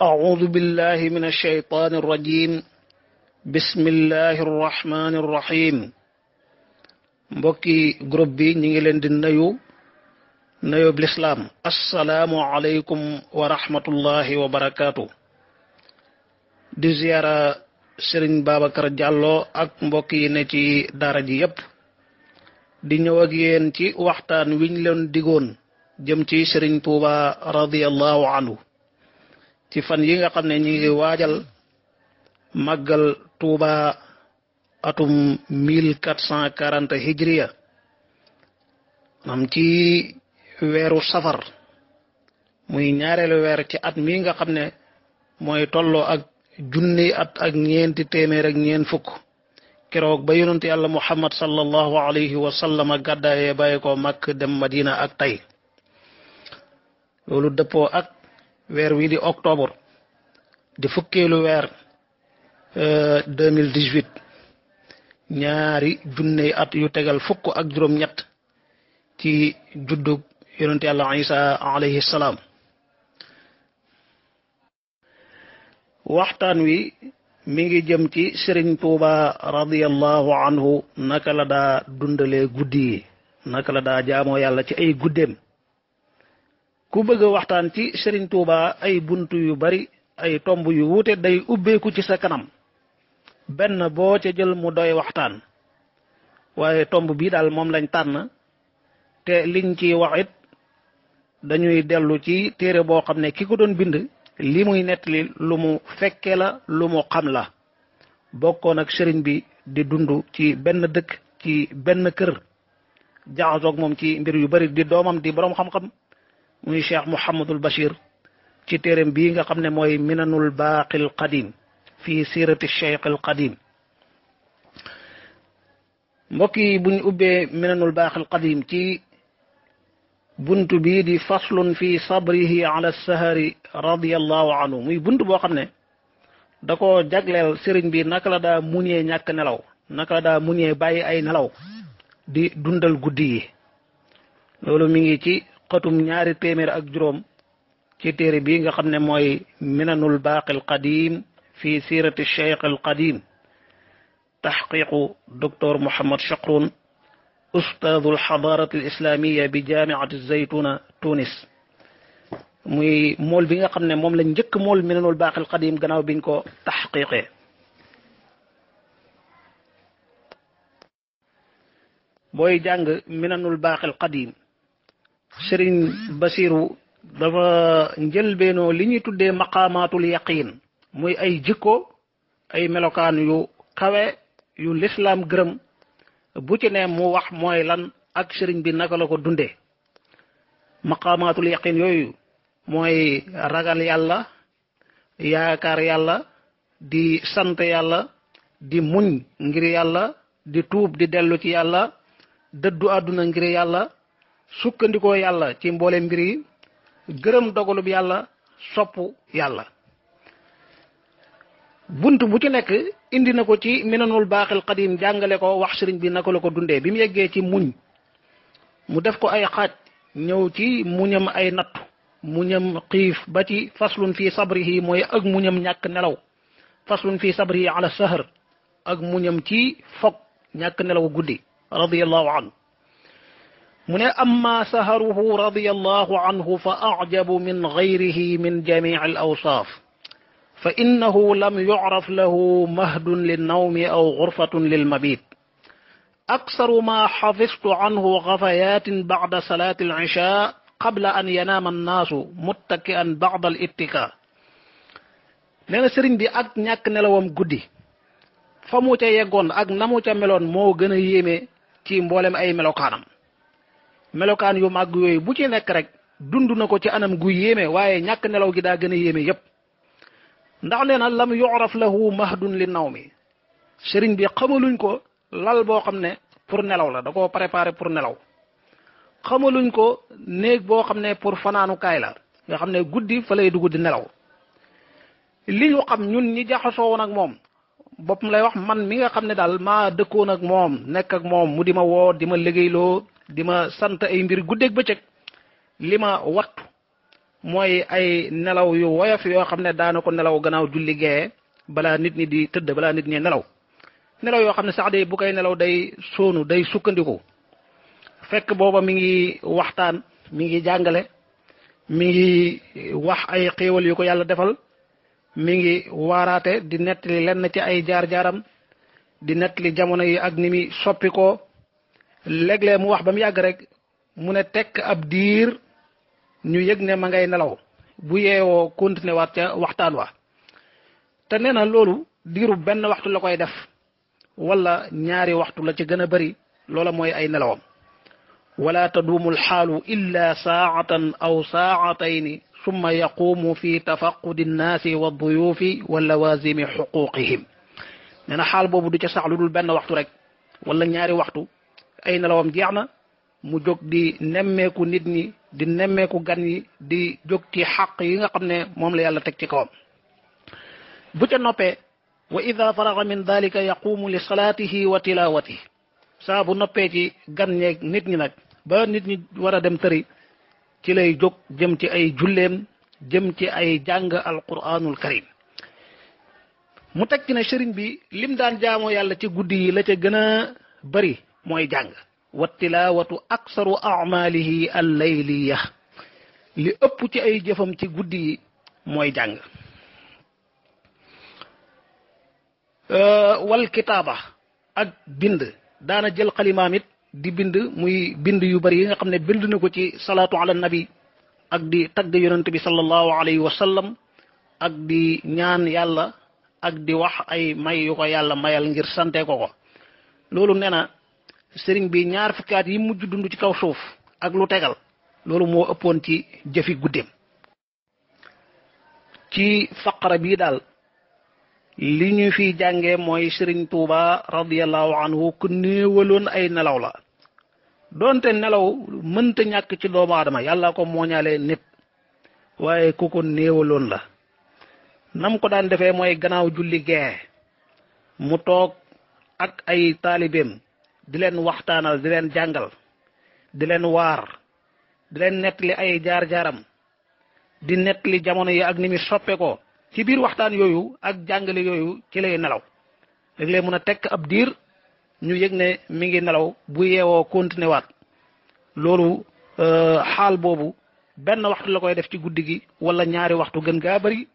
أعوذ بالله من الشيطان الرجيم بسم الله الرحمن الرحيم mbokki groupe bi ñi ngi leen di nuyu l'islam assalaamu alaykum wa rahmatullahi wa barakaatu di ziyaara Serigne Babacar Diallo ak mbokk yi ne ci daara ji yépp di ñëw ak yéen ci waxtaan wiñ leen digoon jëm ci Serigne Touba radiyallahu anhu ci fan yi nga xam ne ñi ngi waajal màggal Touba atum 1440 hijriya am ci weeru safar muy ñaareelu weer ci at mi nga xam ne mooy tolloo ak junni at ak ñeenti téeméer ak ñeent fukk keroog ba yonent yàlla muhammad sallallahu alayhi wa sallam gàddaayee bàyyi ko Makk dem Madina ak tey loolu dëppoo ak weer wi di octobre di fukkeelu weer 2018 ñaari junne at yu tegal fukk ak juróom ñett ci juddug yonent yàlla Isa alayhi salaam waxtaan wi mi ngi jëm ci Serigne Touba radiyallahu anhu naka la daa dundalee guddi yi naka la daa jaamoo yàlla ci ay guddeem ku bëgg a waxtaan ci Serigne Touba ay buntu yu bari ay tomb yu wuute day ubbeeku ci sa kanam benn boo ca jël mu doy waxtaan waaye tomb bii daal moom lañ tànn te liñ ci wax it dañuy dellu ci téere boo xam ne ki ko doon bind li muy nettali lu mu fekke la lu mu xam la bokkoon ak sëriñ bi di dund ci benn dëkk ci benn kër jaxasoog moom ci mbir yu bari di doomam di boroom xam-xam muy Cheikh Mouhamadul Bachir ci téereem bii nga xam ne mooy minanul baaqil qadim fi sirati cheikh al qadim mbokk yi buñ ubbee minanul baaqil qadim ci buntu bii di faslun fi sabrihi ala sahari radiyallahu anhu muy buntu boo xam ne da ko jagleel sëriñ bi naka la daa muñee ñàkk nelaw naka la daa muñee bàyyi ay nelaw di dundal guddi yi loolu mi ngi ci xatum ñaari téeméer ak juróom ci téere bi nga xam ne mooy minanul baaqil qadim fi sirati cheikh al qadim taxqiqu docteur Mouhammad Chakroun ustaadul xadaarati al islamiya bi jaamiati zaytuna Tunis muy mool bi nga xam ne moom lañ njëkk mool minanul baaqil qadim gannaaw biñ ko taxqiqee booy jàng minanul baaqil qadim Sëriñ Basiru dafa njëlbeenoo li ñuy tuddee maqaamaatul yaqiin muy ay jikko ay melokaan yu kawe yu lislaam gërëm bu ci ne mu wax mooy lan ak sëriñ bi naka la ko dundee maqaamaatul yaqiin yooyu mooy ragal yàlla yaakaar yàlla di sant yàlla di muñ ngir yàlla di tuub di dellu ci yàlla dëddu àdduna ngir yàlla sukkandikoo yàlla ci mboole mbir yi gërëm dogalub yàlla sopp yàlla bunt bu ci nekk indi na ko ci minanul baaxil qadim jàngale ko wax sëriñ bi naka la ko dundee bi mu yeggee ci muñ mu def ko ay xaaj ñëw ci muñam ay nattu muñam xiif ba ci faslun fi sabrihi mooy ak muñam ñàkk nelaw faslun fi sabrihi ala sahar ak muñam ci fog ñàkk nelaw guddi radiyallahu anhu mu ne amma saharuhu radiyallahu anhu fa ajabu min gayrihi min jamici al awsaaf fa innahu lam yucraf lahu mahdun linnawmi aw gurfatun lilmabit aksaru ma xafistu anhu gafayaatin bacda salaati alcishaa qabla an yanaama annaasu muttaki'an bacda alittika nee na sëriñ bi ak ñàkk nelawam guddi fa mu ca yeggoon ak na mu ca meloon moo gën a yéeme ci mboolem ay melokaanam melokaan yu màgg yooyu bu ci nekk rek dund na ko ci anam gu yéeme waaye ñàkk nelaw gi daa gën a yéeme yépp ndax nee na lam yu'raf lahu mahdun li nawmi sëriñ bi xamaluñ ko lal boo xam ne pour nelaw la da koo préparé pour nelaw xamaluñ ko néeg boo xam ne pour fanaanukaay la nga xam ne guddi fa lay dugg di nelaw li ñu xam ñun ñi jaxasoo woon ak moom boppam lay wax man mi nga xam ne daal maa dëkkoon ak moom nekk ak moom mu di ma woo di ma liggéeyloo di ma sant ay mbir guddeeg bëccëg li ma wattu mooy ay nelaw yu woyof yoo xam ne daana ko nelaw gannaaw julli gee balaa nit ñi di tëdd balaa nit ñi nelaw nelaw yoo xam ne sax day bu koy nelaw day soonu day sukkandiku fekk booba mi ngi waxtaan mi ngi jàngale mi ngi wax ay xéewal yu ko yàlla defal mi ngi waaraate di nettali lenn ci ay jaar-jaaram di nettali jamono yi ak ni mi soppi ko léeg-léeg mu wax ba mu yàgg rek mu ne tekk ab diir ñu yëg ne ma ngay nelaw bu yeewoo continué waat ca waxtaan wa te nee na loolu diiru benn waxtu la koy def wala ñaari waxtu la ci gën a bari loola mooy ay nelawam wala taduumu alxaalu illa saatan aw saatayni summa yaquumu fi tafaqudi nnaasi wa duyuufi wa lawazimi xuquqihim nee na xaal boobu du ca sax lu dul benn waxtu rek wala ñaari waxtu ay nelawam jeex na mu jóg di nemmeeku nit ñi di nemmeeku gan yi di jóg ci xaq yi nga xam ne moom la yàlla teg ci kawam bu ca noppee wa ida faraga min dalika yaqumu li salaatihi wa tilawatihi saa bu noppee ci gan ñeeg nit ñi nag ba nit ñi war a dem tëri ci lay jóg jëm ci ay julleem jëm ci ay jàng alquranul karim mu teg ci ne sëriñ bi lim daan jaamoo yàlla ci guddi yi la ca gën a bari mooy jàng wa tilawatu aksaru amalihi allayliya li ëpp ci ay jëfam ci guddi yi mooy jàng wal kitaaba ak bind daana jël xalimaam it di bind muy bind yu bari yi nga xam ne bind na ko ci salaatu ala nabi ak di tagg yonent bi sallallahu alayhi wa sallam ak di ñaan yàlla ak di wax ay may yu ko yàlla mayal ngir sante ko loolu nee na sëriñ bi ñaar fukki at yi mujj dund ci kaw suuf ak lu tegal loolu moo ëppoon ci jëfi guddeem ci faqara bii daal li ñu fi jàngee mooy sëriñ Tuuba radiyallahu anhu ku néewaloon ay nelaw la doonte nelaw mënta ñàkk ci doomu aadama yàlla ko mooñaale nit waaye ku ko néewaloon la nam ko daan defee mooy gannaaw julli gee mu toog ak ay taalibeem di leen waxtaanal di leen jàngal di leen waar di leen nettali ay jaar-jaaram di nettali jamono yi ak ni mi soppe ko ci biir waxtaan yooyu ak jàngale yooyu ci lay nelaw léeg-léeg mun a tekk ab diir ñu yëg ne mi ngi nelaw bu yeewoo continué waat loolu xaal boobu benn waxtu la koy def ci guddi gi wala ñaari waxtu gën gaa bari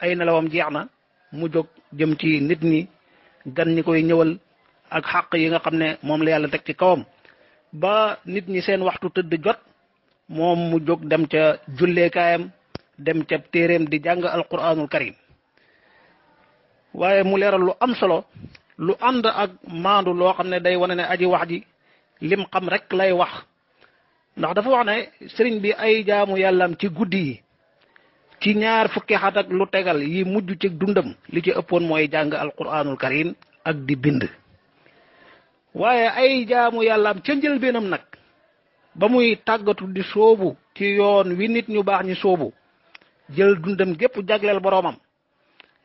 ay nelawam jeex na mu jóg jëm ci nit ñi gan ñi koy ñëwal ak xàq yi nga xam ne moom la yàlla teg ci kawam ba nit ñi seen waxtu tëdd jot moom mu jóg dem ca julleekaayam dem ca téeréem di jàng alquranul karim waaye mu leeral lu am solo lu ànd ak maandu loo xam ne day wane ne aji wax ji lim xam rek lay wax ndax dafa wax ne sëriñ bi ay jaamu yàllam ci guddi yi ci ñaar fukki xat ak lu tegal yi mujj ci dundam li ci ëppoon mooy jàng alquranul karim ak di bind waaye ay jaamu yàllaam ca njëlbeenam nag ba muy tàggatu di soobu ci yoon wi nit ñu baax ñi soobu jël dundam gépp jagleel boroomam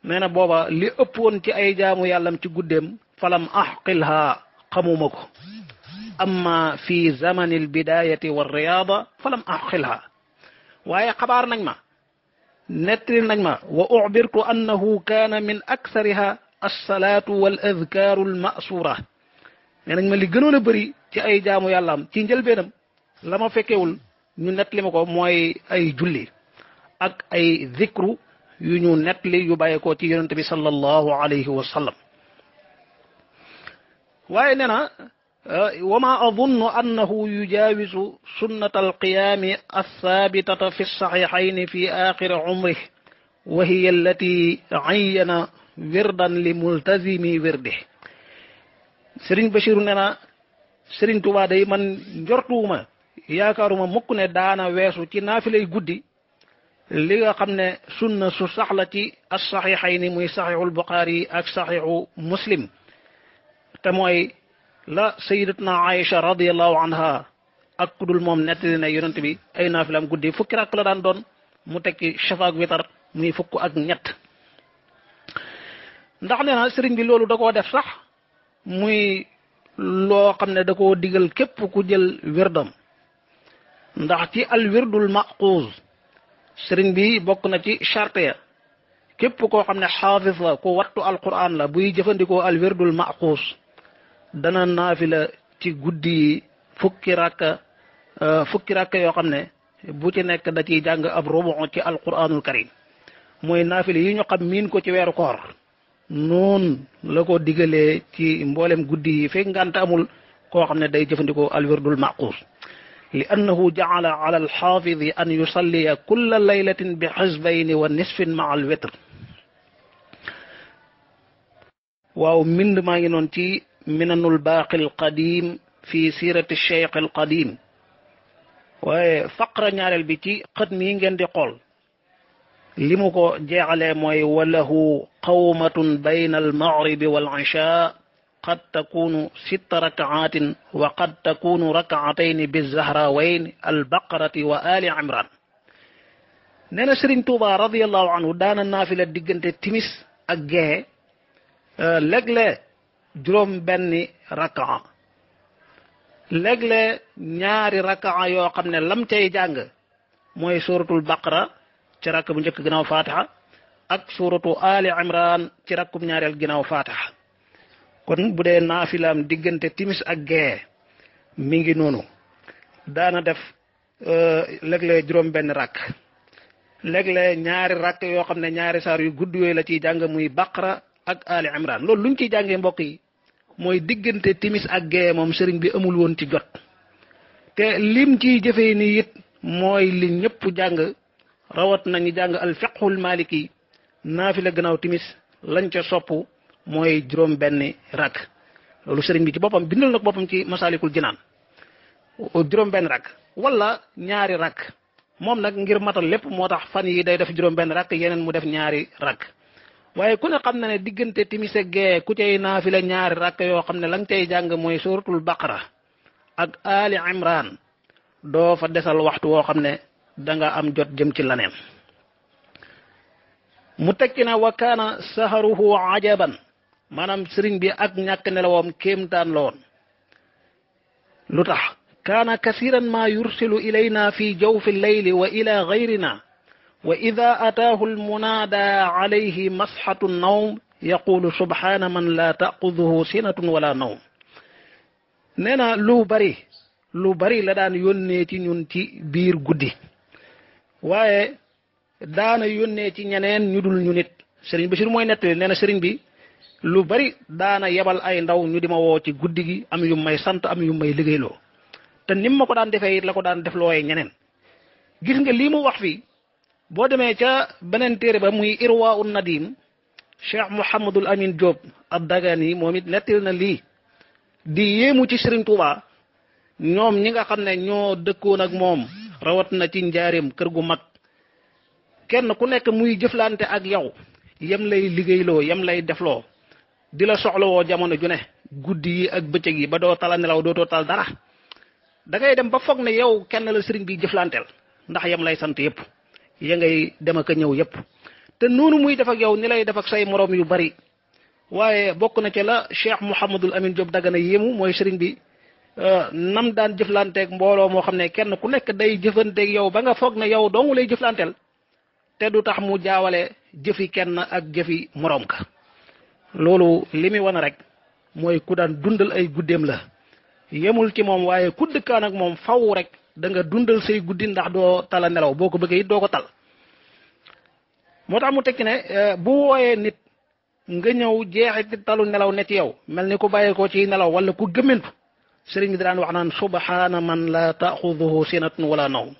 nee na booba li ëppoon ci ay jaamu yàllam ci guddeem falam axqilha xamuma ko amma fi zamani albidayati wa riyaada falam axqilha waaye xabaar nañ ma nettali nañ ma wa uxbirtu annahu kaana min aksariha alsalaatu wal adkaaru almasuura nee nañ ma li gënoon a bëri ci ay jaamu yàllaam ci njëlbeenam la ma fekkewul ñu nettali ma ko mooy ay julli ak ay zikru yu ñu nettali yu bàyyeekoo ci yonente bi sallallahu alayhi wa sallam waaye nee na wa ma adunnu annahu yujaawisu sunnata alqiyaami althaabitata fi lsaxiixayni fi aaxiri cumrih wa hiya allati cayyana wirdan li multazimi wirdih Sëriñ Bachiru nee na Sëriñ Tuubaa day man njortuwuma yaakaaruma mukk ne daana weesu ci naafilay guddi li nga xam ne sunna su saxla ci as-saxiixayni muy saxiixul Buxaari ak saxiixu Muslim te mooy la sayidatuna Aïcha radiyallahu anha ak kudul moom nettali ne yonent bi ay naafilam guddi fukki rakk la daan doon mu tekki shafaak witar muy fukk ak ñett ndax nee na sëriñ bi loolu da koo def sax muy loo xam ne da koo digal képp ku jël wirdam ndax ci al wirdul maquuz sëriñ bi bokk na ci charte ya képp koo xam ne xaafis la ku wattu alquran la buy jëfandikoo al wirdul maxuus dana naafila ci guddi yi fukki rakka yoo xam ne bu ci nekk da ciy jàng ab rubu ci alquranul karim mooy naafila yi ñu xam miin ko ci weeru koor noonu la ko digalee ci mboolem guddi yi fekk ngant amul koo xam ne day jëfandikoo al wirdul maxuus li annahu jaala ala alxaafidi an yusalliya kulla laylatin bi xisbayni wa nisfin maa al witr waaw mbind maa ngi noonu ci minanul baaqi al qadim fi sirati cheikh al qadim waaye faqra ñaareel bi ci xët mii ngeen di xool li mu ko jeexalee mooy walahu qawmatun bayna al maghribi wal isha qad takunu sitta rakaatin wa qad takunu rakaatayni bizahrawayn al baqarati wa ali imran nee na Sëriñ Tuuba radiallahu anhu daana naafila diggante timis ak gexe léeg-léeg juróom benni rakaa léeg-léeg ñaari rakaa yoo xam ne lam cay jàng mooy suratul baqara ci rakk bu njëkk ginnaaw fatiha ak suratu ali imran ci rakkub ñaareel ginnaaw fatiha kon bu dee naafilaam diggante timis ak gee mi ngi noonu daana def léeg-léeg juróom benn rakk léeg-léeg ñaari rakk yoo xam ne ñaari saar yu gudd yooyu la ciy jàng muy baqara ak ali imran loolu luñ ciy jàngee mbokk yi mooy diggante timis ak gee moom sëriñ bi amul woon ci jot te lim ciy jëfee ni it mooy li ñëpp jàng rawat nañu jàng al fiqhul maliki naafila gannaaw timis lañ ca sopp mooy juróom benni rakk loolu sëriñ bi ci boppam bindal na ko boppam ci masalikul jinaan juróom benn rakk wala ñaari rakk moom nag ngir matal lépp moo tax fan yi day def juróom benn rakk yeneen mu def ñaari rakk waaye ku ne xam na ne diggante timis ak gee ku cay naafila ñaari rakk yoo xam ne la nga cay jàng mooy suratul baqara ak ali imran doo fa desal waxtu woo xam ne da nga am jot jëm ci laneen mu tekki na wa kaana saharuhu ajaban maanaam sëriñ bi ak ñàkk nelawam kéemtaan la woon lu tax kaana kasiran ma yursilu ilayna fi jawfi llayli wa ila gayrina wa ida ataahu almunaada alayhi masxatu nawm yaqulu subhana man la taquduhu sinatun wala nawm nee na lu bari la daan yónnee ci ñun ci biir guddi waaye daana yónnee ci ñeneen ñu dul ñu nit sëriñ Bachir mooy nettali nee na sëriñ bi lu bari daana yebal ay ndaw ñu di ma woo ci guddi gi am yu may sant am yu may liggéeyloo te nim ma ko daan defee it la ko daan def looyee ñeneen gis nga lii mu wax fii boo demee ca beneen téere ba muy irwa un nadim cheikh mouhamadul amin Diop ab dagani moom it nettali na lii di yéemu ci sëriñ Tuuba ñoom ñi nga xam ne ñoo dëkkoon ak moom rawat na ci njaareem kër gu mag kenn ku nekk muy jëflante ak yow yem lay liggéeyloo yem lay defloo di la soxlawoo jamono ju ne guddi yi ak bëccëg yi ba doo tala nelaw dootoo tal dara da ngay dem ba foog ne yow kenn la sëriñ bi jëflanteel ndax yem lay sant yëpp ya ngay dem ak a ñëw yëpp te noonu muy def ak yow ni lay def ak say morom yu bari waaye bokk na ci la cheikh mouhamadul amin Diop Dagana yéemu mooy sëriñ bi nam daan jëflanteeg mbooloo moo xam ne kenn ku nekk day jëfanteeg yow ba nga foog ne yow dong lay jëflanteel te du tax mu jaawale jëfi kenn ak jëfi moroom ka loolu li muy wane rek mooy ku daan dundal ay guddeem la yemul ci moom waaye ku dëkkaan ak moom faw rek da nga dundal say guddi ndax doo tala nelaw boo ko bëggee it doo ko tal moo tax mu tekki ne bu wooyee nit nga ñëw jeexit talu nelaw ne ci yow mel ni ku bàyyeekoo ci nelaw wala ku gëmmentu sëriñ bi daan wax naan subhaana man la taaxuduhu sinatun wala nawm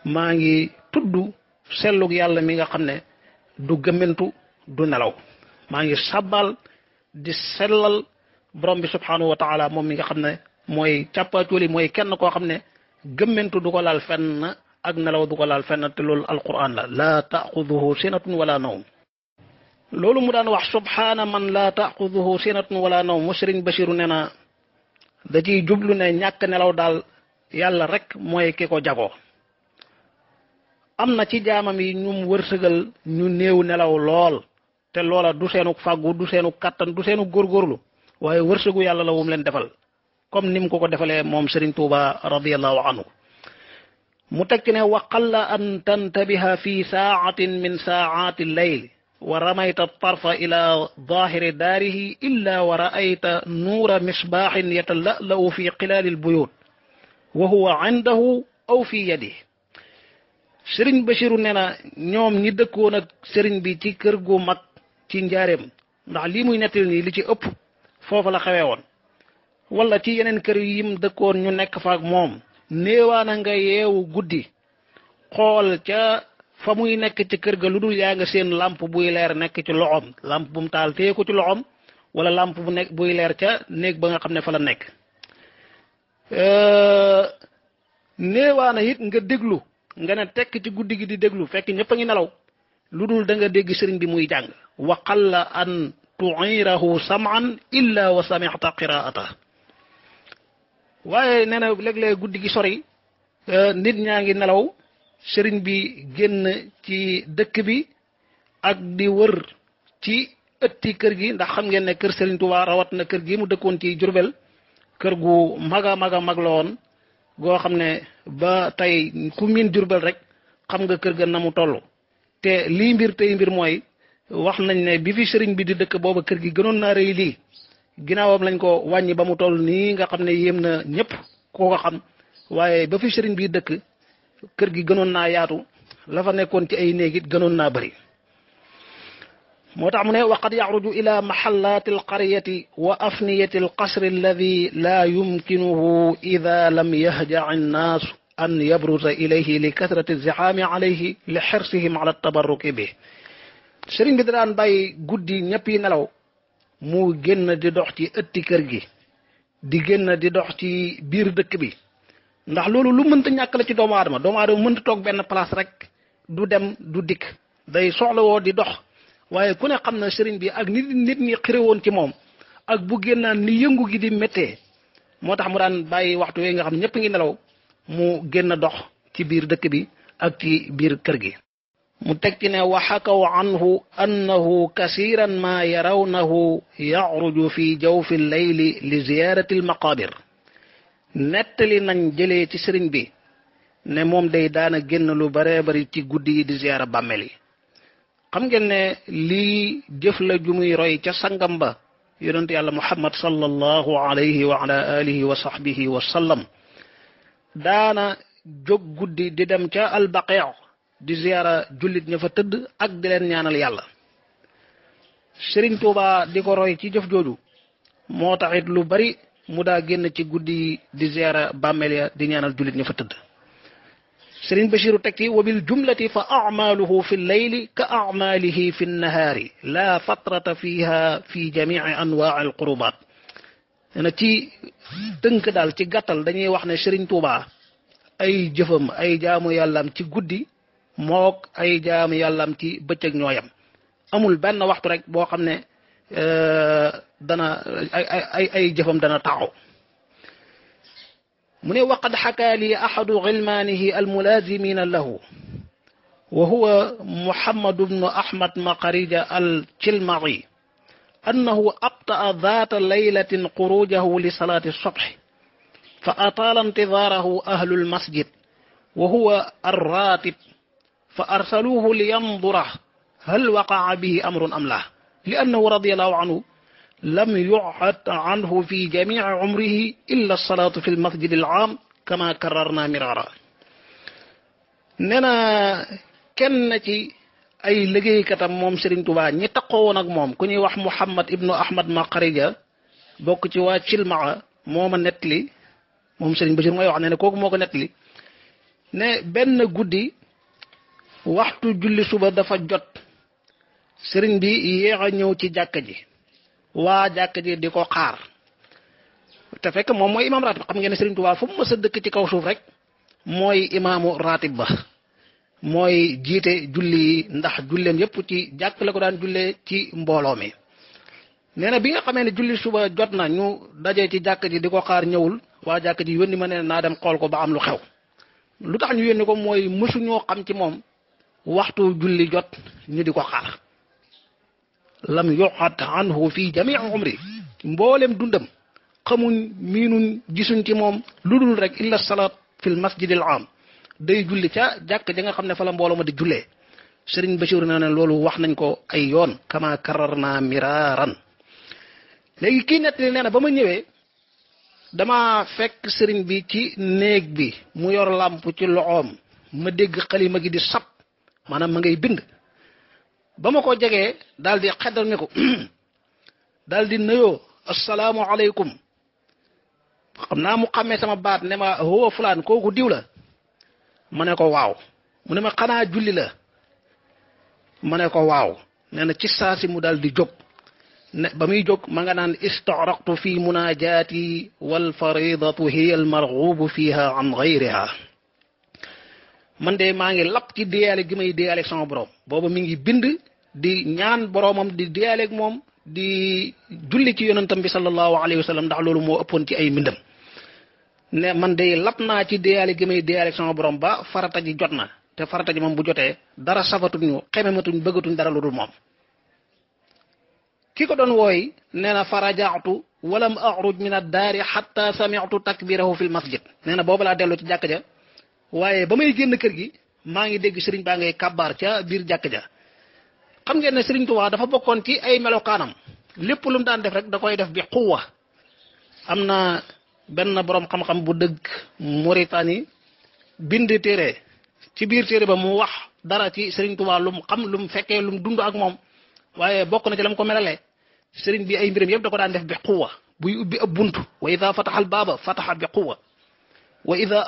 maa ngi tudd sellug yàlla mi nga xam ne du gëmmentu du nelaw maa ngi sabbal di sellal borom bi subhanahu wa taala moom mi nga xam ne mooy càppaaculi mooy kenn koo xam ne gëmmentu du ko laal fenn ak nelaw du ko laal fenn te loolu alquran la taaxuduhu sinatun wala nawm loolu mu daan wax subhaana man la taaxuduhu sinatun wala nawm mu sëriñ Bachiru nee na da ciy jublu ne ñàkk nelaw daal yàlla rek mooy ki ko jagoo am na ci jaamam yi ñum wërsëgal ñu néew nelaw lool te loola du seenu fàggu du seenu kàttan du seenu góorgóorlu waaye wërsëgu yàlla la wum leen defal comme ni mu ko defalee moom Serigne Touba radiyallahu anhu mu teg ci ne wa qalla an tantabiha fi saatin min saati lleyl wa ramayta tarfa ila dahiri daarihi illa wa raayta nuura misbaaxin yatala'la'u fi qilaali lbuyut wa huwa indahu aw fi yadihi sëriñ Bachiru nee na ñoom ñi dëkkoon ak sëriñ bi ci kër gu mag ci njaareem ndax lii muy nettali nii li ci ëpp foofa la xewee woon wala ci yeneen kër yim dëkkoon ñu nekk fa ak moom néewaana nga yeewu guddi xool ca fa muy nekk ci kër ga lu dul yaa nga seen làmp buy leer nekk ci loxoom làmp bu mu taal téye ko ci loxoom wala làmp bu nekk buy leer ca néeg ba nga xam ne fa la nekk néewaana it nga déglu nga ne tekk ci guddi gi di déglu fekk ñëpp a ngi nelaw lu dul da nga dégg sëriñ bi muy jàng wa qalla an tuirahu sam'an illa wa samixta qiraata waaye nee na léeg-léeg guddi gi sori nit ñaa ngi nelaw sëriñ bi génn ci dëkk bi ak di wër ci ëtti kër gi ndax xam ngeen ne kër Sëriñ Tuubaa rawat na kër gi mu dëkkoon ci Jurbel kër gu mag a mag la woon goo xam ne ba tey ku miin Jurbel rek xam nga kër ga na mu toll te lii mbir tey mbir mooy wax nañ ne bi fi sëriñ bi di dëkk booba kër gi gënoon naa rëy lii ginnaawam lañ ko wàññi ba mu toll nii nga xam ne yéem na ñëpp koo ko xam waaye ba fi sëriñ bi dëkk kër gi gënoon naa yaatu la fa nekkoon ci ay néeg it gënoon naa bëri moo tax mu ne waqad yaxruju ila maxallaati alqaryati wa afniyati alqasri alladi laa yumkinuhu ida lam yahjac annaas an yabruza ilayhi li kasrati zixaami alayhi li xirsihim ala tabarruki bi sëriñ bi da daan bàyyi guddi ñëpp yi nelaw mu génn di dox ci ëtti kër gi di génn di dox ci biir dëkk bi ndax loolu lu mënta ñàkk la ci doomu aadama mënta toog benn place rek du dem du dikk day soxlawoo di dox waaye ku ne xam na sëriñ bi ak nit ñi xirewoon ci moom ak bu génnaan ni yëngu gi di méttee moo tax mu daan bàyyi waxtu yooyu nga xam ñëpp ngi nelaw mu génn dox ci biir dëkk bi ak ci biir kër gi mu teg ci ne wa xakaw anhu annahu kasiran ma yarawnahu yaxruju fi jawfi leyli li ziyarati almaqabir nettali nañ jëlee ci sëriñ bi ne moom day daana génn lu bare bari ci guddi yi di ziyaara bàmmeel yi xam ngeen ne lii jëf la ju muy roy ca sangam ba yonent yàlla muhammad sallallahu alayhi wa ala alihi wa sahbihi wa sallam daana jóg guddi di dem ca albaqi di ziyaara jullit ña fa tëdd ak di leen ñaanal yàlla sëriñ Tuuba di ko roy ci jëf jooju moo taxit lu bari mu daa génn ci guddi di ziyaara bàmmeel ya di ñaanal jullit ña fa tëdd sëriñ Bachiru teg ci wa bil jumlati fa acmaaluhu fi lleyli ka acmaalihi fi nnahaari la fatrata fiha fi jamici anwaa alqurubaat na ci tënk daal ci gàttal dañuy wax ne sëriñ Tuuba ay jëfam ay jaamu yàllaam ci guddi mook ay jaamu yàllaam ci bëccëg ñooyam amul benn waxtu rek boo xam ne dana ay jëfam dana taxaw mu ne waqad xakaa li axadu gilmaanihi almulaazimina lahu wa huwa muhammadu bnu ahmad maqarija alcilmari annahu abtaa daata laylatin xurujahu li salaati subh fa ataala intidaarahu ahlu lmasjid wa huwa arratib fa arsaluuhu liyandura hal waqaa bihi amrun am laa li annahu radiallahu anhu lam yuxat anhu fi jamici umrihi illa alsalaatu fi lmasjid alaam kama kararna mirara nee na kenn ci ay liggéeykatam moom Serigne Touba ñi taqowoon ak moom ku ñuy wax Muhammad ibnu Ahmad Maqarija bokk ci waa Cilmaa mooma nettali moom Serigne Bachir mooy wax ne kooku moo ko nettali ne benn guddi waxtu julli suba dafa jot sëriñ bi yéex a ñëw ci jàkka ji waa jàkka ji di ko xaar te fekk moom mooy imaam ratib xam ngeen ne Sëriñ Tuubaa fu mu mës a dëkk ci kaw suuf rek mooy imaamu ratib ba mooy jiite julli yi ndax julleem yépp ci jàkk la ko daan jullee ci mbooloo mi nee na bi nga xamee ne julli suba jot na ñu dajee ci jàkka ji di ko xaar ñëwul waa jàkka ji yónni ma ne naa dem xool ko ba am lu xew lu tax ñu yónni ko mooy mësuñoo xam ci moom waxtu julli jot ñu di ko xaar lam yuxat anhu fi jamii umri mboolem dundam xamuñ miinuñ gisuñ ci moom lu dul rek illa salaat fi l masjid al aam day julli ca jàkk ja nga xam ne fa la mbooloo ma di jullee sëriñ Bachir nee na loolu wax nañ ko ay yoon kama karar naa miraaran léegi kii nettali nee na ba ma ñëwee dama fekk sëriñ bi ci néeg bi mu yor làmp ci loxoom ma dégg xalima gi di sab maanaam ma ngay bind ba ma ko jegee daal di xeddal mi ko daal di nuyoo assalaamu aleykum xam naa mu xàmmee sama baat ne ma huwa fulaan kooku diw la ma ne ko waaw mu ne ma xanaa julli la ma ne ko waaw nee na ci saasi mu daal di jóg ne ba muy jóg ma nga naan istaraqtu fi munajaati wal faridatu hiya al marghubu fiha an ghayriha man de maa ngi lapp ci déyaale gi may déyaale sama borom booba mi ngi bind di ñaan boromam di déyaale ak moom di julli ci yonentam bi sallallahu alayhi wa sallam ndax loolu moo ëppoon ci ay mbindam ne man de lapp naa ci déyaale gi may déyaale sama borom ba farata ji jot na te farata ji moom bu jotee dara safatuñu xemematuñ bëggatuñ dara lu dul moom ki ko doon wooy nee na farajaatu walam axruj min addaari xatta samitu takbirahu fi l masjid nee na boobu laa dellu ci jàkk ja waaye ba may génn kër gi maa ngi dégg sëriñ baa ngay kàbbaar ca biir jàkk ja xam ngeen ne sëriñ Tuubaa dafa bokkoon ci ay melokaanam lépp lu mu daan def rek da koy def bi xuwa am na benn boroom xam-xam bu dëgg Mauritanie bind téere ci biir téere ba mu wax dara ci sëriñ Tuubaa lu mu xam lu mu fekkee lu mu dund ak moom waaye bokk na ci la mu ko melalee sëriñ bi ay mbiram yëpp da ko daan def bi xuwa buy ubbi ab bunt wa ida fataxa al baaba fataxa bi xuwa wa ida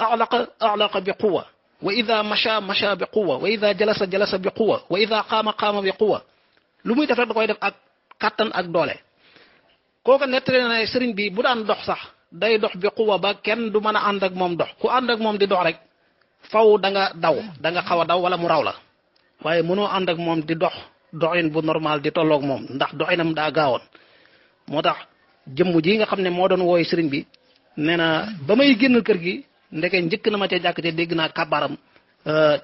alaqa bi quwa wa ida masha bi quwa wa ida jalasa bi quwa wa ida qaama bi quwa lu muy def rek da koy def ak kattan ak doole kooka nettali na ne sëriñ bi bu daan dox sax day dox bi quwa ba kenn du mën a ànd ak moom dox ku ànd ak moom di dox rek faw da nga daw da nga xaw a daw wala mu raw la waaye mënoo ànd ak moom di dox doxin bu normal di tolloog moom ndax doxinam daa gaawoon moo tax jëmm ji nga xam ne moo doon wooy sëriñ bi nee na ba may génn kër gi ndeke njëkk na ma ca jàkk ja dégg naa kàbbaaram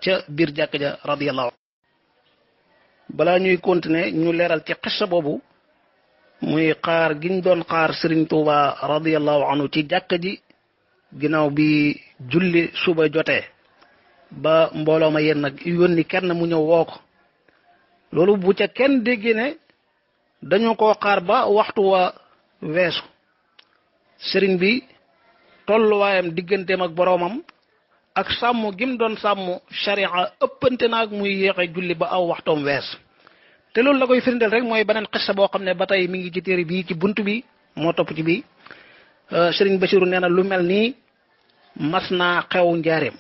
ca biir jàkk ja radiyallahu balaa ñuy continuer ñu leeral ci xissa boobu muy xaar giñ doon xaar Sëriñ Tuuba radiyallahu anhu ci jàkk ji ginnaaw bi julli suba jotee ba mbooloo ma yéen nag yónni kenn mu ñëw woo ko loolu bu ca kenn déggee ne dañoo koo xaar ba waxtu wa weesu sëriñ bi tolluwaayam digganteem ak boroomam ak sàmm gim doon sàmm sharia ëppante naag muy yéexe julli ba aw waxtoom wees te loolu la koy firndeel rek mooy beneen xissa boo xam ne ba tey mi ngi ci téere bii ci bunt bi moo topp ci bii sëriñ Basiru nee na lu mel nii mas naa xew njaareem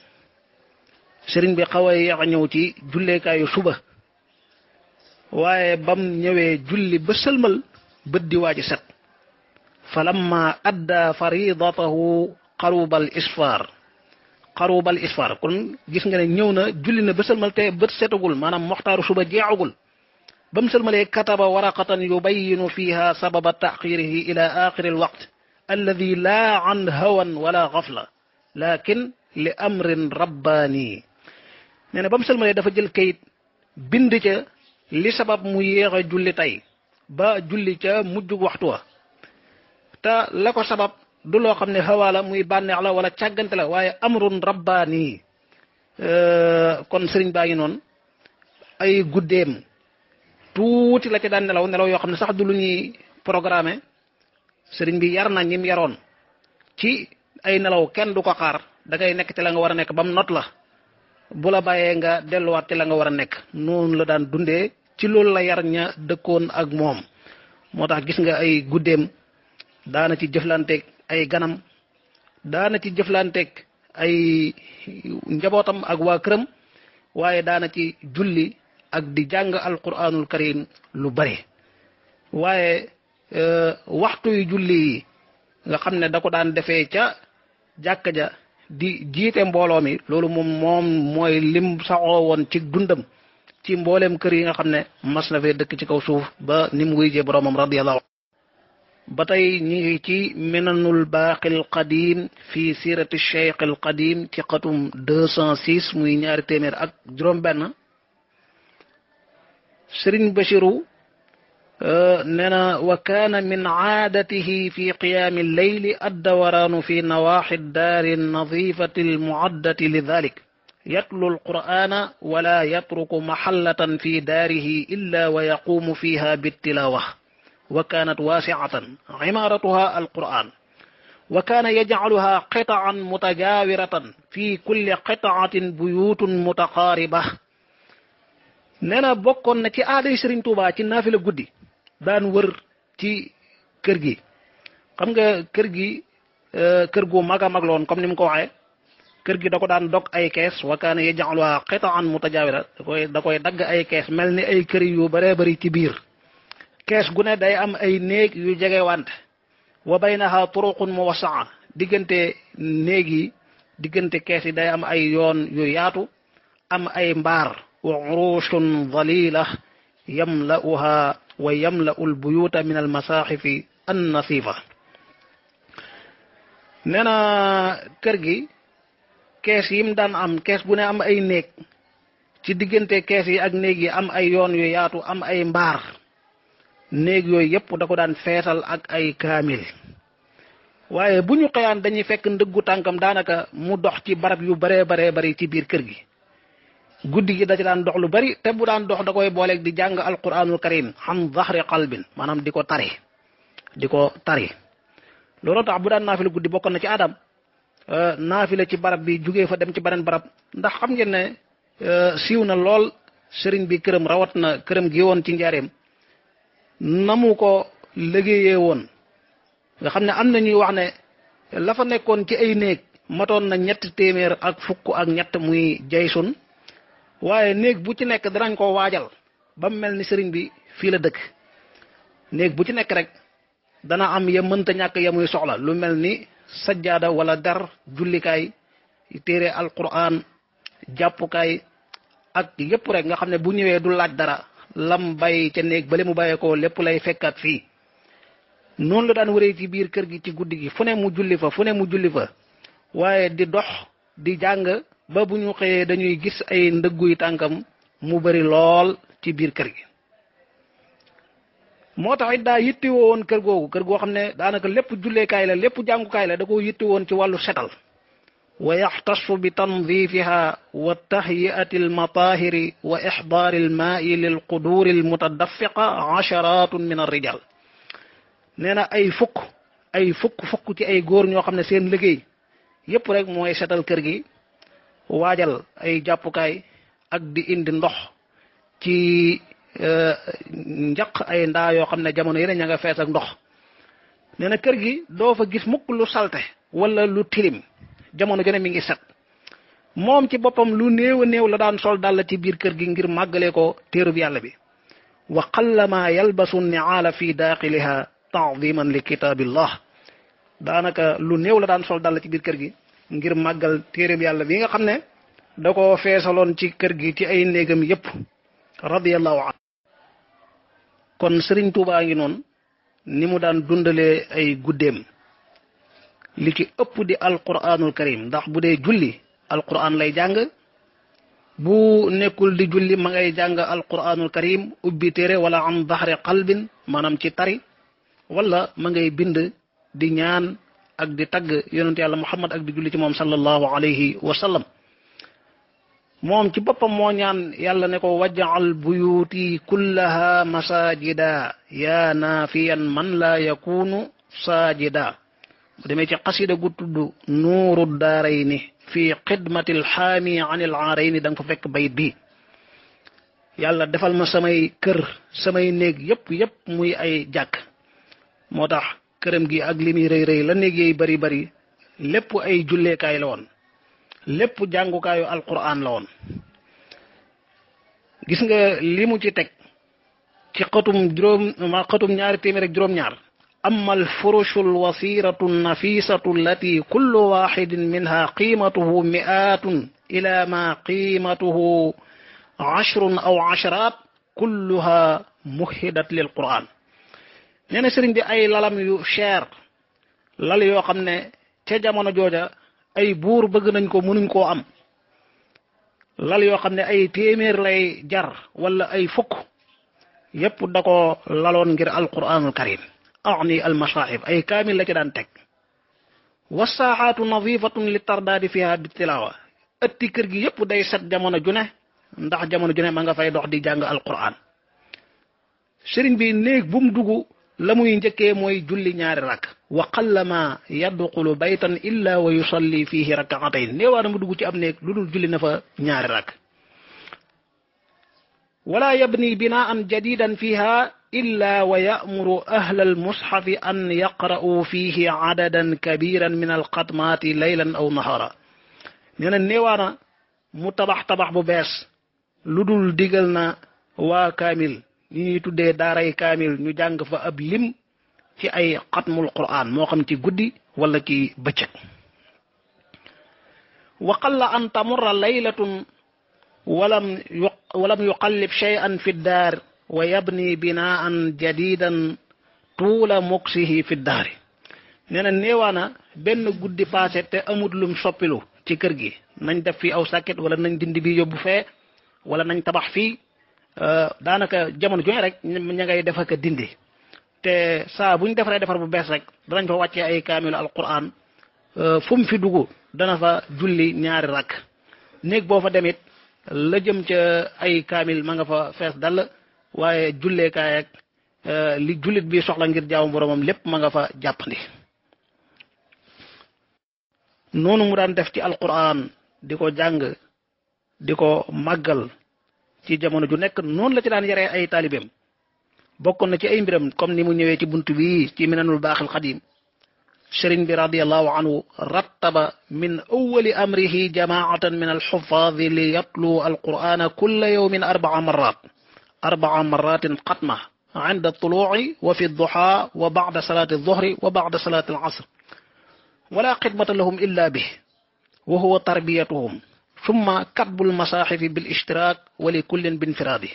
sëriñ bi xaw a yéex a ñëw ci julleekaayu suba waaye bam ñëwee julli ba sëlmal bët di waaji set falamma adda faridatahu qarubal isfar kon gis nga ne ñëw na julli na ba sëlmal te bët setagul maanaam moxtaaru suba jeexagul ba mu sëlmalee kataba waraqatan yubayinu fiha sababa taxirihi ila axiri alwaqt alladi la an hawan wala gafla lakin li amrin rabbaani nee na ba mu sëlmalee dafa jël kayit bind ca li sabab mu yéex a julli tey ba julli ca mujjug waxtu wa te la ko sabab du loo xam ne xawaa la muy bànneex la wala càggante la waaye amrun rabbaani kon sëriñ baa ngi noonu ay guddeem tuuti la ci daan nelaw yoo xam ne sax du lu ñuy programmé sëriñ bi yar na ñim yaroon ci ay nelaw kenn du ko xaar da ngay nekk ci la nga war a nekk ba mu not la bu la bàyyee nga delluwaat ci la nga war a nekk noonu la daan dundee ci loolu la yar ña dëkkoon ak moom moo tax gis nga ay guddeem daana ci jëflanteeg ay ganam daana ci jëflanteeg ay njabootam ak waa këram waaye daana ci julli ak di jàng alquranul karim lu bare waaye waxtu yu julli yi nga xam ne da ko daan defee ca jàkka ja di jiite mbooloo mi loolu moom mooy lim saxoo woon ci dundam ci mbooleem kër yi nga xam ne mas na fee dëkk ci kaw suuf ba ni mu wuy jee boroomam radiyallahu ba tey ñi ngi ci minanul baaqil qadim fi sirati cheikh al qadim ci xatum 206 muy ñaari téeméer ak juróom-benn Sëriñ Bachiru nee na wa kaana min aadatihi fi qiyaami lleyli addawaraanu fi nawaaxi daari nadifati almuaddati li dalik يتلو القرآن ولا يترك محلة في داره إلا ويقوم فيها بالتلاوة وكانت واسعة عمارتها القرآن وكان يجعلها قطعا متجاورة في كل قطعة بيوت متقاربة نانا بوكون na ci aaday Serigne Touba ci naafila guddi daan wër ci kër gi xam nga kër gi kër gu mag a mag la woon comme ni mu ko waxee kër gi da ko daan dog ay kees wa kaana yaj'aluha qita'an mutajawira da koy dagg ay kees mel ni ay kër yu bëree bëri ci biir kees gu ne day am ay néeg yu jege wante wa baynaha turuqun muwassa'a diggante néeg yi diggante kees yi day am ay yoon yu yaatu am ay mbaar wa urushun dhalila yamla'uha wa yamla'u al-buyuta min al-masahifi an-nasifa nena kër gi kees yim daan am kees gu ne am ay néeg ci diggante kees yi ak néeg yi am ay yoon yu yaatu am ay mbaar néeg yooyu yépp da ko daan feesal ak ay kaamil waaye bu ñu xëyaan dañuy fekk ndëggu tànkam daanaka mu dox ci barab yu baree bari ci biir kër gi guddi gi da ci daan dox lu bari te bu daan dox da koy booleeg di jàng alquranul karim xam zahri qalbin maanaam di ko tari looloo tax bu daan naafila guddi bokkoon na ci adam naafila ci barab bi jugee fa dem ci beneen barab ndax xam ngeen ne siiw na lool sëriñ bi këram rawat na këram gi woon ci njaareem namu ko liggéeyee woon nga xam ne am na ñuy wax ne la fa nekkoon ci ay néeg matoon na 300 ak fukk ak ñett muy jaysun waaye néeg bu ci nekk danañ ko waajal ba mel ni sëriñ bi fii la dëkk néeg bu ci nekk rek dana am ya mënta ñàkk ya muy soxla lu mel ni sajjaada wala dar jullikaay téere alquran jàppukaay ak yépp rek nga xam ne bu ñëwee du laaj dara lam bay ca néeg bale mu bàyyee ko lépp lay fekkaat fii noonu la daan wëree ci biir kër gi ci guddi gi fu ne mu julli fa waaye di dox di jàng ba bu ñu xëyee dañuy gis ay ndëgguy tànkam mu bari lool ci biir kër gi moo tax it daa yittewoo woon kër goo xam ne daanaka lépp julleekaay la lépp jàngukaay la da ko yitte woon ci wàllu setal wa yaxtasu bi tandifiha wa tahyiati almatahiri wa ixdaari almaai lilquduri almutadafiqa asharatun min arrijal nee na ay fukk ci ay góor ñoo xam ne seen liggéey yépp rek mooy setal kër gi waajal ay jàppukaay ak di indi ndox ci njaq ay ndaa yoo xam ne jamono yeneen ña nga fees ak ndox nee na kër gi doo fa gis mukk lu salte wala lu tilim jamono jone mi ngi set moom ci boppam lu néew a néew la daan sol dal ci biir kër gi ngir màggale ko téerub yàlla bi wa qallama yalbasu niaala fi daaxiliha ta'ziman li kitaabillah daanaka lu néew la daan sol dal ci biir kër gi ngir màggal téereb yàlla bi nga xam ne da ko feesaloon ci kër gi ci ay néegam yépp radiyallahu anhu kon Serigne Touba ngi noonu ni mu daan dundalee ay guddeem li ci ëpp di alquranul karim ndax bu dee julli alquran lay jàng bu nekkul di julli ma ngay jàng alquranul karim ubbi téere wala am dahri qalbin maanaam ci tari wala ma ngay bind di ñaan ak di tagg yonent yàlla muhammad ak di julli ci moom sallallahu alayhi wa sallam moom ci boppam moo ñaan yàlla ne ko waj'al buyuti kullaha masajida ya nafiyan man la yakunu sajida bu demee ci qasida gu tudd nuuru daarayni fi xidmati alxaami an il aarayni da nga ko fekk bayit bi yàlla defal ma samay kër samay néeg yépp muy ay jàkk moo tax këram gi ak li muy rëy la néeg yi bari lépp ay julleekaay la woon lépp jàngukaayu alquran la woon gis nga li mu ci teg ci xatum ñaari téeméer ak juróom-ñaar أما الفرش الوثيرة النفيسة التي كل واحد منها قيمته 100 إلى ما قيمته 10 أو 10 كلها مهدت للقرآن نينا سيرين دي أي لالام يو شير لال يو خامني تي جامونو جوجا أي بور bëgg nañ ko mënuñ ko am lal yoo xam ne ay téeméer lay jar wala ay fukk yépp da ko laloon ngir alquranul karim أعني المصاحف أي كامل لك دان تك والساحات نظيفة للترداد فيها بالتلاوة ëtti kër gi yépp day set jamono ju ne ndax jamono ju ne ma nga fay dox di jàng alquran sëriñ bi néeg bu mu dugg la muy njëkkee mooy julli ñaari rakk wa qallama yadxulu baytan illa wa yusalli fihi rak'atayn néewaana mu dugg ci am néeg lu dul julli na fa ñaari rakk wala yabni binaan jadidan fiha illa wa ya'muru ahla almushafi an yaqra'u fihi adadan kabiran min alxatmaati laylan aw nahara nee na néewaana mu tabax bu bees lu dul digal na waa kaamil ñi ñuy tuddee daaray kaamil ñu jàng fa ab lim ci ay xatmul quran moo xam ci guddi wala ci bëccëg wa qalla an tamurra laylatun walam yuqallib shay'an fi daar wa yabni binaan jadidan tuula muksihi fi daari nee na néewaana benn guddi passé te amut lum soppilu ci kër gi nañ def fii aw sàkket wala nañ dindi bi yóbbu fee wala nañ tabax fii daanaka jamono joxe rek ña ngay def ak dindi te saa bu ñu defaree defar bu bees rek danañ fa wàccee ay kaamilu alquran fu mu fi dugg dana fa julli ñaari rakk néeg boo fa demit la jëm ca ay kaamil ma nga fa fees dal waaye julleekaay ak li jullit bi soxla ngir jaamu boromam lépp ma nga fa jàppandi noonu mu daan def ci alquran di ko jàng di ko màggal ci jamono ju nekk noonu la ci daan yaree ay taalibeem bokkoon na ci ay mbiram comme ni mu ñëwee ci bunt bi ci minanul baaxil xadim sëriñ bi radiallahu anhu rattaba min awali amrihi jamaatan min alxufaadi li yatlu alqurana kulla yawmin arbaa maratin xatma عند الطلوع وفي الضحى وبعد صلاة الظهر وبعد صلاة العصر ولا خدمة لهم إلا به وهو تربيتهم ثم كتب المصاحف بالاشتراك ولكل بانفراده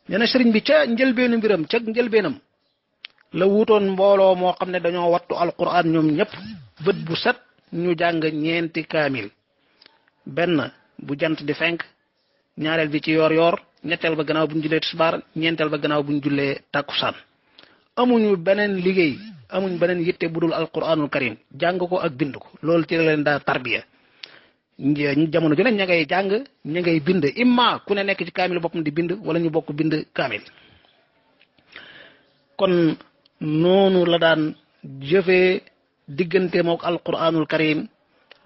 ñene sëriñ bi ca njëlbeenu mbiram ca njëlbeenam la wutoon mbooloo moo xam ne dañoo wattu alquran ñoom ñëpp bët bu set ñu jàng ñeenti kaamil benn bu jant di fenk ñaareel bi ci yoor yoor ñetteel ba gannaaw bu ñu jullee tisbaar ñeenteel ba gannaaw bu ñu jullee takkusaan amuñu beneen liggéey amuñ beneen yitte bu dul alquranul karim jàng ko ak bind ko loolu ci la leen daa tarbiya jamono ju ne ña ngay jàng ña ngay bind imma ku ne nekk ci kaamil boppam di bind wala ñu bokk bind kaamil kon noonu la daan jëfee diggante mook alquranul karim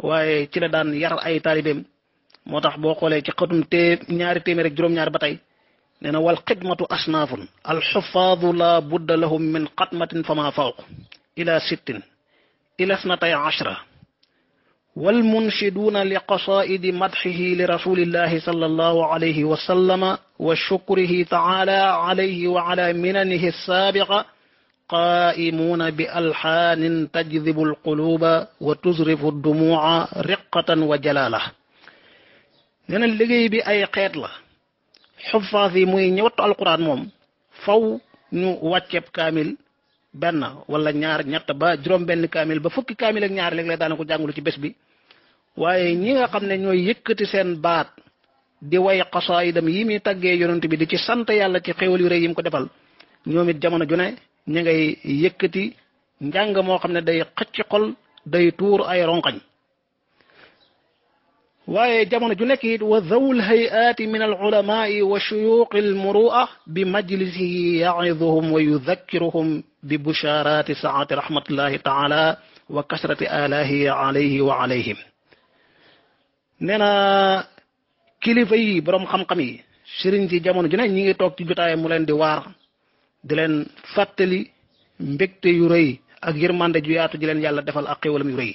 waaye ci la daan yar ay taalibeem moo tax boo xoolee ci xatum ñaari téeméer ak juróom-ñaar ba tey nee na wal xidmatu asnaafun alxufaadu la budda lahum min xatmatin fama fawq ila sittin ila snatay ashra والمنشدون لقصائد مدحه لرسول الله صلى الله عليه وسلم وشكره تعالى عليه وعلى مننه السابقة قائمون بألحان تجذب القلوب وتزرف الدموع رقة وجلالة نينا الليغي بي اي خيت لا حفاظي موي ñewatu alquran mom faw ñu waccep kamil ben wala ñaar ñett ba juroom ben kamil ba fukki kamil ak ñaar leg la daana ko jangulu ci bes bi waaye ñi nga xam ne ñooy yëkkati seen baat di way xasaayidam yi muy tàggee yonent bi di ci sant yàlla ci xéwal yu rëy yi mu ko defal ñoom it jamono ju ne ñu ngay yëkkati njàng moo xam ne day xëcc xol day tuur ay ronqañ waaye jamono ju nekk it wa zawul hayaati min al ulamaai wa shuyuqi al murua bi majlisihi ya'iduhum wa yudhakkiruhum bi busharati saati rahmatullahi taala wa kasrati alahi alayhi wa alayhim nee na kilifa yi borom xam-xam yi sëriñ ci jamono ju ne ñi ngi toog ci jotaay mu leen di waar di leen fàttali mbégte yu rëy ak yërmande ju yaatu ji leen yàlla defal ak xéwalam yu rëy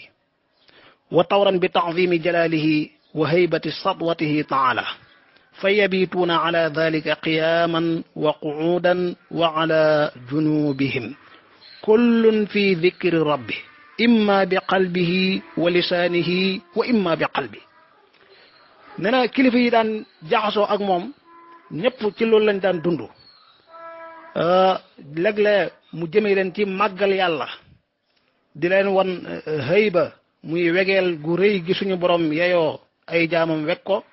wa tawran bi ta'zimi jalalihi wa haybati sadwatihi taala fa yabituuna ala dalika qiyaman wa qu'udan wa ala junubihim kullun fi dhikri rabbi imma bi qalbihi wa lisanihi wa imma bi qalbi nee na kilifa yi daan jaxasoo ak moom ñëpp ci loolu lañ daan dund léeg-léeg mu jëmee leen ci màggal yàlla di leen wan hayba muy wegeel gu rëy gi suñu borom yeyoo ay jaamam weg ko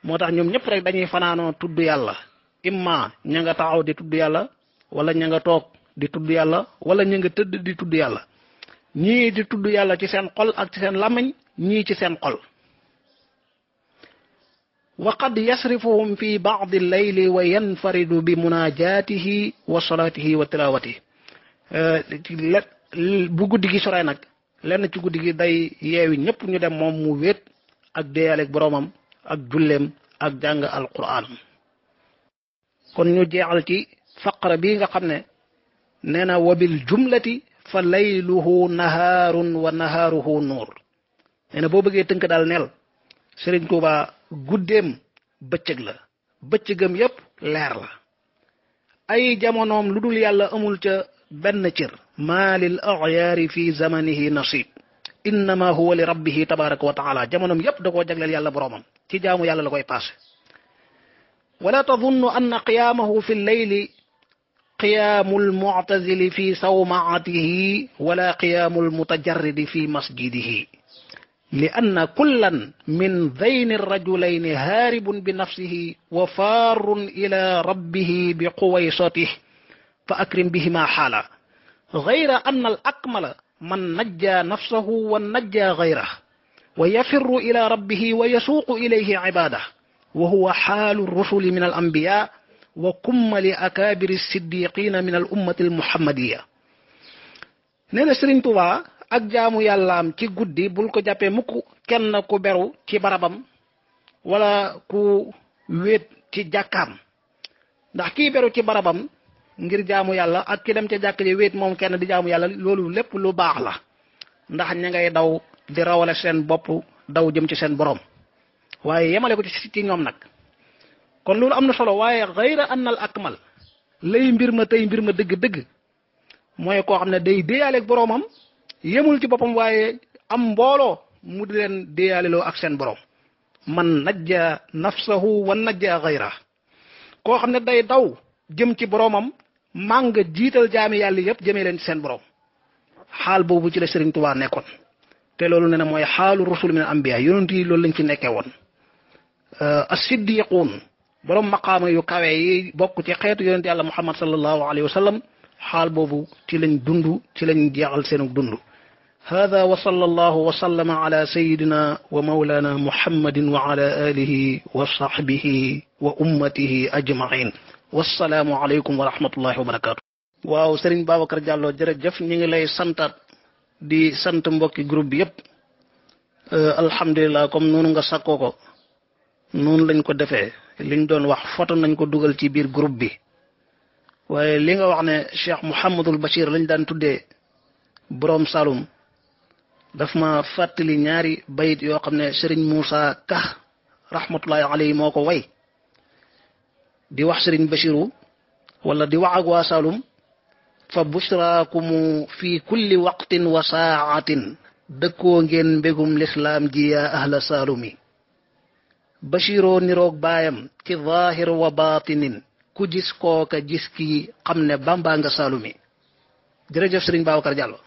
moo tax ñoom ñëpp rek dañuy fanaanoo tudd yàlla imma ña nga taxaw di tudd yàlla wala ña nga toog di tudd yàlla wala ña nga tëdd di tudd yàlla ñii di tudd yàlla ci seen xol ak ci seen làmmiñ ñii ci seen xol wa qad yasrifuhum fi ba'd al-layli wa yanfaridu bi munajatihi wa salatihi wa tilawatihi bu guddi gi sore nag lenn ci guddi gi day yeewi ñëpp ñu dem moom mu wéet ak déeyaleeg boroomam ak julleem ak jàng alquran. kon ñu jeexal ci faqra bi nga xam ne nee na wa bil jumlati fa layluhu nahaarun wa nahaaruhu nuur nee na boo bëggee tënk daal neel Sëriñ Tuuba guddeem bëccëg la bëccëgam yépp leer la ay jamonoom lu dul yàlla amul ca benn cër maa lil axyaari fi zamanihi nasib innama huwa li rabbihi tabaraka wa taala jamonoom yépp da koo jagleel yàlla boroomam ci jaamu yàlla la koy passé wala tadunnu anna qiyaamahu fi lleyli qiyaamu almuctazili fi sawmaatihi wala qiyaamu almutajarridi fi masjidihi li anna kullan min dayni rajulayni haaribun bi nafsihi wa faarun ila rabbihi bi quwaysatihi fa akrim bihima xaala gayra anna al akmala man najja nafsahu wa najja gayrahu wa yafirru ila rabbihi wa yasuuqu ilayhi cibaadahu wa huwa xaalu rusuli min al anbiya wa kummali akaabiri siddiqina min al ummati al muhammadiya. nee na Sëriñ Tuubaa ak jaamu yàllaam ci guddi bul ko jàppee mukk kenn ku beru ci barabam wala ku wéet ci jàkkaam ndax kii beru ci barabam ngir jaamu yàlla ak ki dem ca jàkk ji wéet moom kenn di jaamu yàlla loolu lépp lu baax la ndax ña ngay daw di rawale seen bopp daw jëm ci seen borom waaye yemale ko ci ñoom nag kon loolu am na solo waaye xayra annal akmal lay mbir ma tey mbir ma dëgg-dëgg mooy koo xam ne day déyaaleeg boroomam yemul ci boppam waaye am mbooloo mu di leen déyaaleloo ak seen borom man najja nafsahu wa najja xayra koo xam ne day daw jëm ci boroomam màng jiital jaami yàlla yëpp jëmee leen ci seen borom xaal boobu ci la Sëriñ Tuubaa nekkoon te loolu ne na mooy xaalu rusul min anbiya yonent yi loolu lañ fi nekkee woon as-siddiquun borom maqaama yu kawe yi bokk ci xeetu yonent yàlla Muhammad sallallahu alayhi wa sallam xaal boobu ci lañ dund ci lañ jeexal seenu dund hada wa sallallahu wa sallama ala sayidina wa mawlana muhammadin wa ala alihi wa sahbihi wa ummatihi ajmain wassalaamu aleykum wa rahmatullahi wa barakatu waaw Serigne Babacar Diallo jërëjëf ñu ngi lay santaat di sant mbokki groupe bi yëpp alhamdulilah comme noonu nga sakkoo ko noonu lañ ko defee liñ doon wax foto nañ ko dugal ci biir groupe bi waaye li nga wax ne Cheikh Mouhamadul Bachir lañ daan tuddee borom Saloum daf ma fàttali ñaari bayit yoo xam ne Serigne Moussa Ka rahmatullahi alayhi moo ko way di wax Serigne Bachiru wala di wax ak waa Saloum fa bushraakumu fi kulli waqtin wa saatin dëkkoo ngeen mbégum lislaam ji yaa ahla Saalumi Bachiroo niroog baayam ci zaahir wa baatinin ku gis kooka gis kii xam ne Bamba nga Saalumi jërëjëf Serigne Babacar Diallo